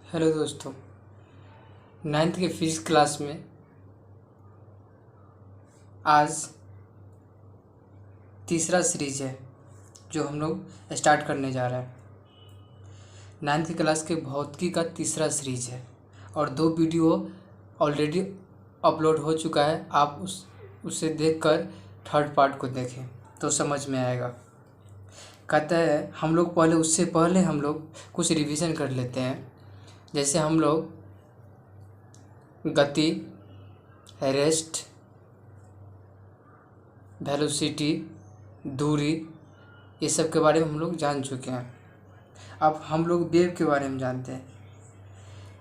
Hello दोस्तों। Ninth के physics class में आज तीसरा सीरीज है जो हम लोग स्टार्ट करने जा रहे हैं। नाइन्थ की क्लास के भौतिकी का तीसरा सीरीज है और 2 वीडियो ऑलरेडी अपलोड हो चुका है। आप उसे देखकर थर्ड पार्ट को देखें तो समझ में आएगा। कहता है हम लोग उससे पहले हम लोग कुछ रिवीजन कर लेते हैं। जैसे हम लोग गति, रेस्ट, वेलोसिटी, दूरी, ये सब के बारे में हम लोग जान चुके हैं। अब हम लोग वेव के बारे में जानते हैं।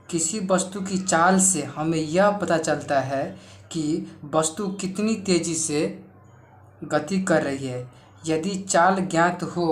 किसी वस्तु की चाल से हमें यह पता चलता है कि वस्तु कितनी तेज़ी से गति कर रही है। यदि चाल ज्ञात हो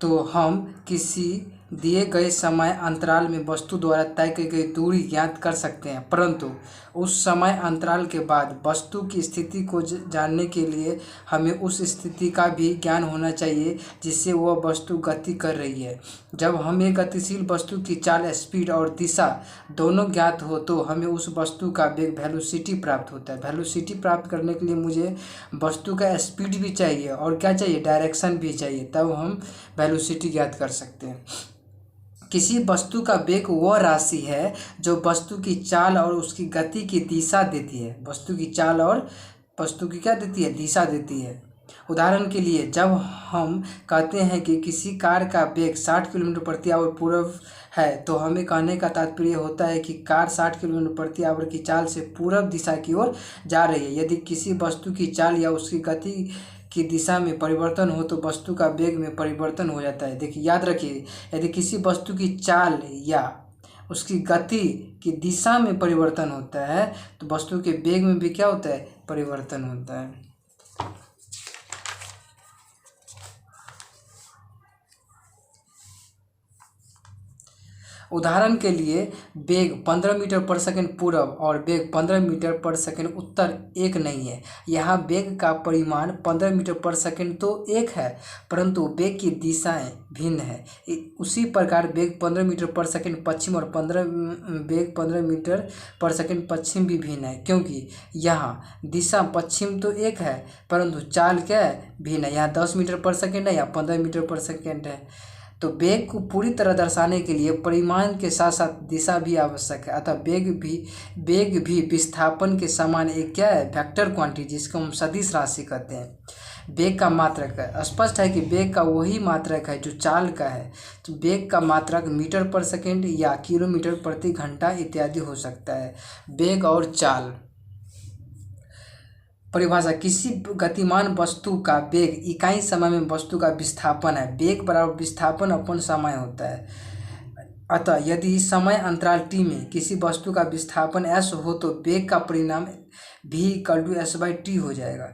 तो हम किसी दिए गए समय अंतराल में वस्तु द्वारा तय की गई दूरी ज्ञात कर सकते हैं, परंतु उस समय अंतराल के बाद वस्तु की स्थिति को जानने के लिए हमें उस स्थिति का भी ज्ञान होना चाहिए जिससे वह वस्तु गति कर रही है। जब हमें गतिशील वस्तु की चाल, स्पीड और दिशा दोनों ज्ञात हो तो हमें उस वस्तु का वेग, वेलोसिटी प्राप्त होता है। वेलोसिटी प्राप्त करने के लिए मुझे वस्तु का स्पीड भी चाहिए और क्या चाहिए, डायरेक्शन भी चाहिए, तब हम वेलोसिटी ज्ञात कर सकते हैं। किसी वस्तु का वेग वह राशि है जो वस्तु की चाल और उसकी गति की दिशा देती है। वस्तु की चाल और वस्तु की क्या देती है, दिशा देती है। उदाहरण के लिए जब हम कहते हैं कि किसी कार का वेग 60 किलोमीटर प्रति आवर पूर्व है तो हमें कहने का तात्पर्य होता है कि कार 60 किलोमीटर प्रति आवर की चाल से पूर्व दिशा की ओर जा रही है। यदि किसी वस्तु की चाल या उसकी गति की दिशा में परिवर्तन हो तो वस्तु का वेग में परिवर्तन हो जाता है। देखिए, याद रखिए, यदि किसी वस्तु की चाल या उसकी गति की दिशा में परिवर्तन होता है तो वस्तु के वेग में भी क्या होता है, परिवर्तन होता है। उदाहरण के लिए वेग 15 मीटर पर सेकंड पूर्व और वेग 15 मीटर पर सेकंड उत्तर एक नहीं है। यहाँ वेग का परिमाण 15 मीटर पर सेकंड तो एक है, परंतु वेग की दिशाएं भिन्न है। उसी प्रकार वेग 15 मीटर पर सेकंड पश्चिम और वेग 15 मीटर पर सेकंड पश्चिम भी भिन्न है, क्योंकि यहाँ दिशा पश्चिम तो एक है परंतु चाल क्या है, भिन्न है। यहाँ 10 मीटर पर सेकंड है या 15 मीटर पर सेकंड है। तो वेग को पूरी तरह दर्शाने के लिए परिमाण के साथ साथ दिशा भी आवश्यक है। अतः वेग भी विस्थापन के समान एक क्या है, वेक्टर क्वांटिटी, जिसको हम सदिश राशि कहते हैं। वेग का मात्रक है। स्पष्ट है कि वेग का वही मात्रक है जो चाल का है। तो वेग का मात्रक मीटर पर सेकंड या किलोमीटर प्रति घंटा इत्यादि हो सकता है। वेग और चाल परिभाषा: किसी गतिमान वस्तु का वेग इकाई समय में वस्तु का विस्थापन है। वेग बराबर विस्थापन अपन समय होता है। अतः यदि समय अंतराल t में किसी वस्तु का विस्थापन s हो तो वेग का परिणाम v = s/t हो जाएगा।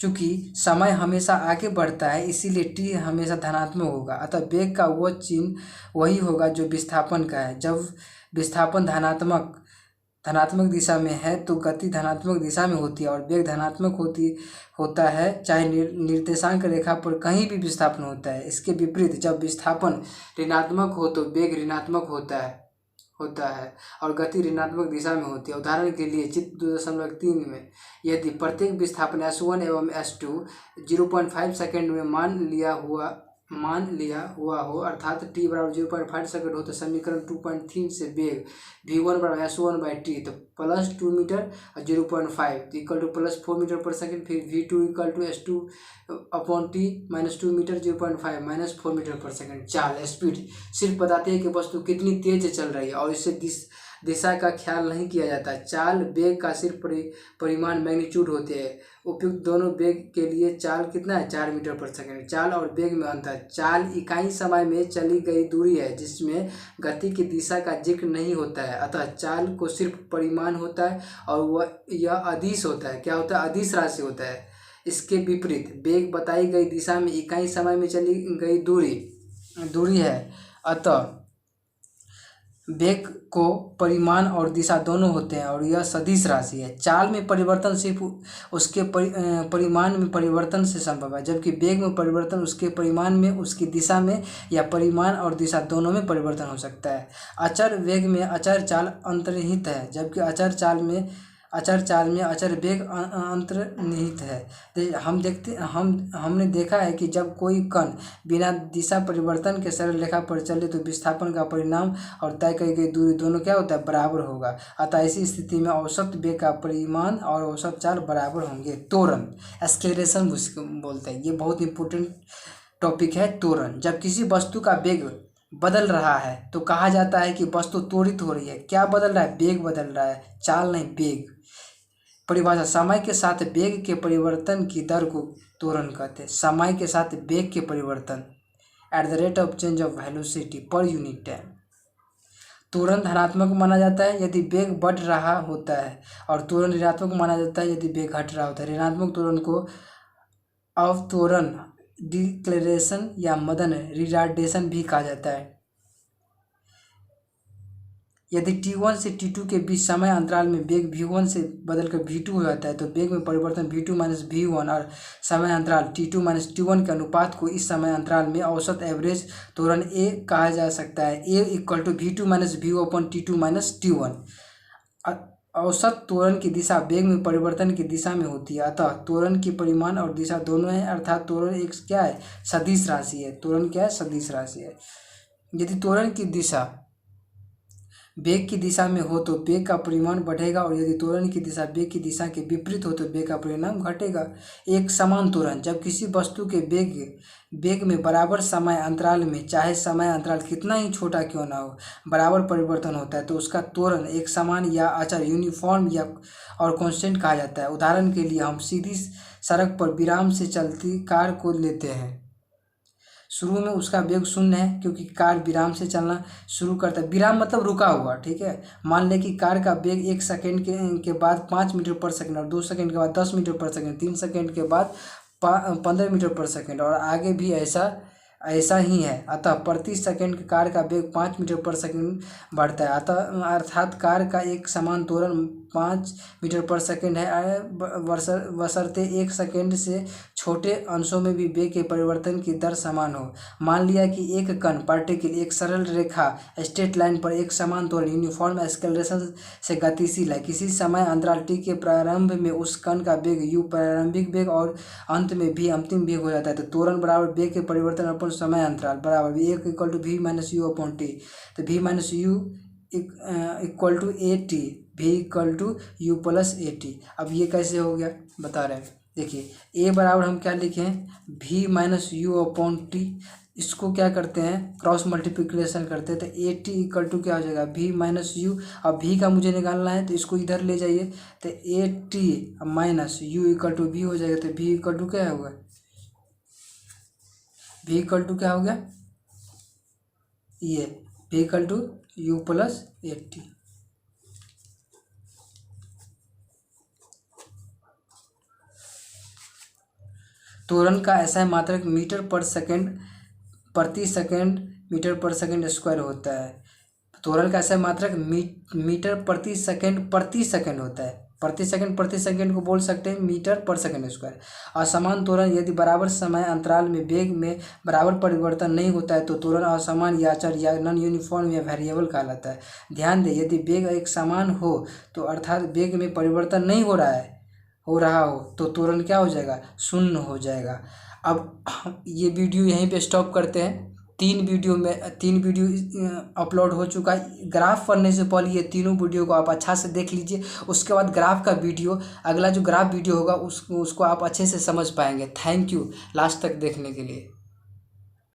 चूँकि समय हमेशा आगे बढ़ता है इसीलिए t हमेशा धनात्मक होगा। अतः वेग का वह चिन्ह वही होगा जो विस्थापन का है। जब विस्थापन धनात्मक दिशा में है तो गति धनात्मक दिशा में होती है और वेग धनात्मक होता है, चाहे निर्देशांक रेखा पर कहीं भी विस्थापन होता है। इसके विपरीत जब विस्थापन ऋणात्मक हो तो वेग ऋणात्मक होता है और गति ऋणात्मक दिशा में होती है। उदाहरण के लिए चित्र 2.3 में यदि प्रत्येक विस्थापन S1 एवं S2 0.5 सेकंड में मान लिया हुआ हो, अर्थात t बराबर 0.5 सेकंड हो, तो समीकरण 2.3 से वेग v1 बराबर S1/t तो +2 मीटर और 0.5 इक्वल टू +4 मीटर पर सेकंड। फिर v2 equal to S2/t -2 metre 0.5 -4 metre पर सेकंड। चाल, स्पीड सिर्फ बताते हैं कि वस्तु कितनी तेज चल रही है और इससे दिशा का ख्याल नहीं किया जाता। चाल, वेग का सिर्फ परिमाण मैग्नीट्यूड होते हैं। उपयुक्त दोनों वेग के लिए चाल कितना है, 4 मीटर पर सेकंड। चाल और वेग में अंतर: चाल इकाई समय में चली गई दूरी है जिसमें गति की दिशा का जिक्र नहीं होता है। अतः चाल को सिर्फ परिमाण होता है और यह अदिश होता है। क्या होता है, अदिश राशि होता है। इसके विपरीत वेग बताई गई दिशा में इकाई समय में चली गई दूरी है। अतः वेग को परिमाण और दिशा दोनों होते हैं और यह सदिश राशि है। चाल में परिवर्तन सिर्फ उसके परिमाण में परिवर्तन से संभव है, जबकि वेग में परिवर्तन उसके परिमाण में, उसकी दिशा में या परिमाण और दिशा दोनों में परिवर्तन हो सकता है। अचर वेग में अचर चाल अंतर्निहित है, जबकि अचर चाल में अचर वेग अंतर्निहित है। हमने देखा है कि जब कोई कण बिना दिशा परिवर्तन के सरल रेखा पर चले तो विस्थापन का परिणाम और तय की गई दूरी दोनों क्या होता है, बराबर होगा। अतः ऐसी स्थिति में औसत वेग का परिमाण और औसत चाल बराबर होंगे। त्वरण, एक्सेलरेशन बोलते हैं, ये बहुत इंपॉर्टेंट टॉपिक है। त्वरण, जब किसी वस्तु का वेग बदल रहा है तो कहा जाता है कि वस्तु त्वरित हो रही है। क्या बदल रहा है? वेग बदल रहा है, चाल नहीं, वेग। परिभाषा, समय के साथ वेग के परिवर्तन की दर को त्वरण कहते हैं। समय के साथ वेग के परिवर्तन, at the rate of change of velocity per unit time. त्वरण धनात्मक माना जाता है यदि वेग बढ़ रहा होता है और त्वरण ऋणात्मक माना जाता है यदि वेग घट रहा होता है। ऋणात्मक त्वरण को अवत्वरण, डिक्लेरेशन या मदन रिटार्डेशन भी कहा जाता है। यदि t1 से t2 के बीच समय अंतराल में वेग v1 से बदलकर v2 हो जाता है तो वेग में परिवर्तन v2 माइनस v1 और समय अंतराल t2 माइनस t1 के अनुपात को इस समय अंतराल में औसत एवरेज त्वरण a कहा जा सकता है। a equal to v2 minus v upon t2 minus t1। औसत त्वरण की दिशा वेग में परिवर्तन की दिशा में होती है, अतः त्वरण की परिमाण और दिशा दोनों है, अर्थात त्वरण एक क्या है, सदिश राशि है। त्वरण क्या है, सदिश राशि है। यदि त्वरण की दिशा वेग की दिशा में हो तो वेग का परिमाण बढ़ेगा और यदि त्वरण की दिशा वेग की दिशा के विपरीत हो तो वेग का परिमाण घटेगा। एक समान त्वरण, जब किसी वस्तु के वेग में बराबर समय अंतराल में, चाहे समय अंतराल कितना ही छोटा क्यों ना हो, बराबर परिवर्तन होता है तो उसका त्वरण एक समान या अचर, यूनिफॉर्म या और कांस्टेंट कहा जाता है। उदाहरण के लिए हम सीधी सड़क पर विराम से चलती कार को लेते हैं। शुरू में उसका वेग शून्य है क्योंकि कार विराम से चलना शुरू करता है। विराम मतलब रुका हुआ, ठीक है। मान लें कि कार का वेग 1 सेकेंड के बाद 5 मीटर पर सेकेंड और 2 सेकेंड के बाद 10 मीटर पर सेकेंड, 3 सेकेंड के बाद 15 मीटर पर सेकेंड और आगे भी ऐसा ही है। अतः प्रति सेकंड कार का वेग 5 मीटर पर सेकंड बढ़ता है। अर्थात कार का एक समान त्वरण 5 मीटर पर सेकंड है, बशर्ते 1 सेकंड से छोटे अंशों में भी वेग के परिवर्तन की दर समान हो। मान लिया कि एक कण, पार्टिकल, एक सरल रेखा, स्ट्रेट लाइन पर एक समान त्वरण, यूनिफॉर्म एक्सेलरेशन से गतिशील है। किसी समय अंतराल t के प्रारंभ में उस कण का वेग u प्रारंभिक वेग और अंत में v अंतिम वेग हो जाता है तो त्वरण बराबर वेग के परिवर्तन अपन समय अंतराल बराबर 1 equal to v minus u upon t. तो v minus u equal to a t, v equal to u plus a t. अब ये कैसे हो गया बता रहे हैं, देखिए a बराबर हम क्या लिखे हैं, v minus u upon T. इसको क्या करते हैं, क्रॉस मल्टीप्लिकेशन करते हैं तो ए टी इक्वल टू क्या हो जाएगा, v माइनस यू। अब v का मुझे निकालना है तो इसको इधर ले जाइए तो a t minus u equal to v हो जाएगा। तो v इक्वल टू क्या होगा, v इक्वल टू क्या हो गया, ये v equal to u plus a t. त्वरण का ऐसा मात्रक मीटर पर सेकंड प्रति सेकंड मीटर पर सेकंड स्क्वायर होता है। त्वरण का ऐसा मात्रक मीटर प्रति सेकंड होता है। प्रति सेकंड को बोल सकते हैं मीटर पर सेकंड स्क्वायर। असमान त्वरण, यदि बराबर समय अंतराल में वेग में बराबर परिवर्तन नहीं होता है तो त्वरण असमान या अचर या नॉन यूनिफॉर्म या वेरिएबल कहलाता है। ध्यान दें, यदि वेग एक समान हो तो अर्थात वेग में परिवर्तन नहीं हो रहा हो तो त्वरण क्या हो जाएगा, शून्य हो जाएगा। अब ये वीडियो यहीं पे स्टॉप करते हैं। 3 वीडियो अपलोड हो चुका है। ग्राफ पढ़ने से पहले ये तीनों वीडियो को आप अच्छा से देख लीजिए, उसके बाद ग्राफ का वीडियो, अगला जो ग्राफ वीडियो होगा उसको आप अच्छे से समझ पाएंगे। थैंक यू लास्ट तक देखने के लिए।